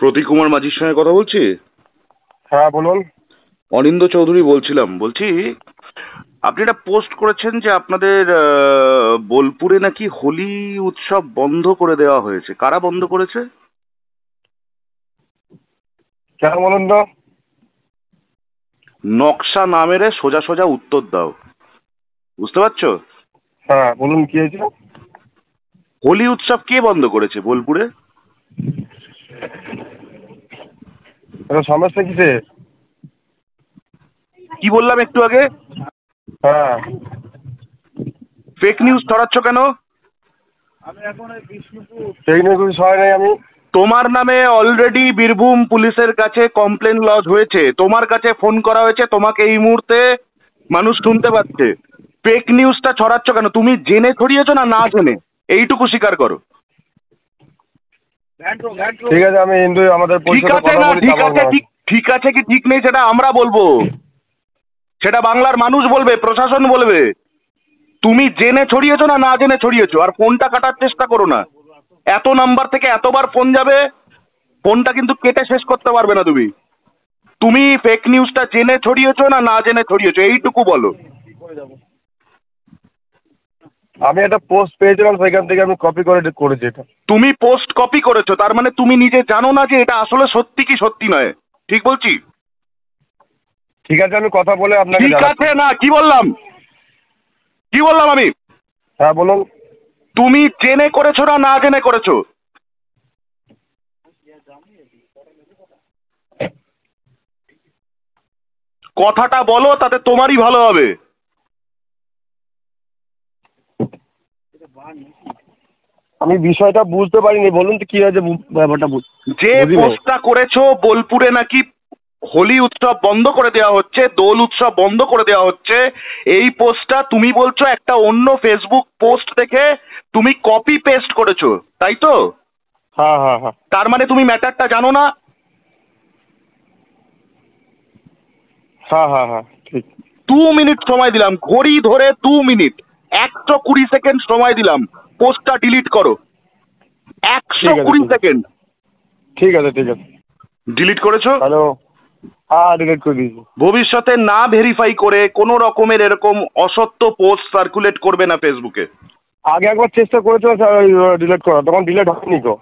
প্রতীক কুমার মাঝির সঙ্গে কথা বলছি। হ্যাঁ বলুন। অনিন্দ চৌধুরী বলছিলাম। বলছি, আপনি একটা পোস্ট করেছেন যে আপনাদের বোলপুরে নাকি হোলি উৎসব বন্ধ করে দেওয়া হয়েছে। কারা বন্ধ করেছে? কেন বলুন তো? নকশা না মেরে সোজা সোজা উত্তর দাও, বুঝতে পারছো? হ্যাঁ বলুন, কি হয়েছে? হোলি উৎসব কে বন্ধ করেছে বোলপুরে? এটা সমস্যা কিসে? কি বললাম একটু আগে? হ্যাঁ, ফেক নিউজ ছড়াচ্ছ কেন? সেই নিয়ে কিছু সহায় নাই আমি। তোমার নামে অলরেডি বীরভূম পুলিশের কাছে কমপ্লেন লজ হয়েছে, তোমার কাছে ফোন করা হয়েছে, তোমাকে এই মুহূর্তে মানুষ শুনতে পাচ্ছে। ফেক নিউজটা ছড়াচ্ছ কেন? তুমি জেনে ছড়িয়েছো না না জেনে? এইটুকু স্বীকার করো। ঠিক আছে, আমি হিন্দু, আমাদের ঠিক পরিষদে আছে কথা না বলি, ঠিক তারপর আছে, ঠিক আছে কি ঠিক নেই সেটা আমরা বলবো, সেটা বাংলার মানুষ বলবে, প্রশাসন বলবে। তুমি জেনে ছড়িয়েছো না না জেনে ছড়িয়েছো? আর ফোনটা কাটার চেষ্টা করো না। এত নাম্বার থেকে এতবার ফোন যাবে, ফোনটা কিন্তু কেটে শেষ করতে পারবে না তুমি। তুমি ফেক নিউজটা জেনে ছড়িয়েছো না না জেনে ছড়িয়েছো, এইটুকু বলো। আমি একটা পোস্ট পেয়েছিলাম, সেখান থেকে আমি কপি করে করেছি এটা। তুমি পোস্ট কপি করেছো, তার মানে তুমি নিজে জানো না যে এটা আসলে সত্যি কি সত্যি নয়। ঠিক বলছি? ঠিক আছে, আমি কথা বলে আপনাকে ঠিক জানাচ্ছি। আছে না, কি বললাম কি বললাম আমি? হ্যাঁ বলুন। তুমি জেনে করেছো না না জেনে করেছো? কথাটা বলো, তাতে তোমারই ভালো হবে। আমি বিষয়টা বুঝতে পারিনি, বলুন তো কি হয়েছে ব্যাপারটা। যে পোস্টটা করেছো বোলপুরে নাকি হোলি উৎসব বন্ধ করে দেওয়া হচ্ছে, দোল উৎসব বন্ধ করে দেওয়া হচ্ছে, এই পোস্টটা তুমি বলছো একটা অন্য ফেসবুক পোস্ট দেখে তুমি কপি পেস্ট করেছো, তাই তো? হ্যাঁ হ্যাঁ হ্যাঁ। তার মানে তুমি ম্যাটারটা জানো না। হ্যাঁ হ্যাঁ হ্যাঁ ঠিক। 2 মিনিট সময় দিলাম, ঘড়ি ধরে 2 মিনিট, 120 সেকেন্ড সময় দিলাম, পোস্টটা ডিলিট করো। ঠিক আছে 120 সেকেন্ড। ঠিক আছে ঠিক আছে। ডিলিট করেছো? হ্যালো। হ্যাঁ ডিলিট করে দিয়েছি। ভবিষ্যতে না ভেরিফাই করে কোনো রকমের এরকম অসত্য পোস্ট সার্কুলেট করবে না ফেসবুকে। আগে একবার চেষ্টা করেছিল ডিলিট করা, তখন ডিলিট হয়নি তো।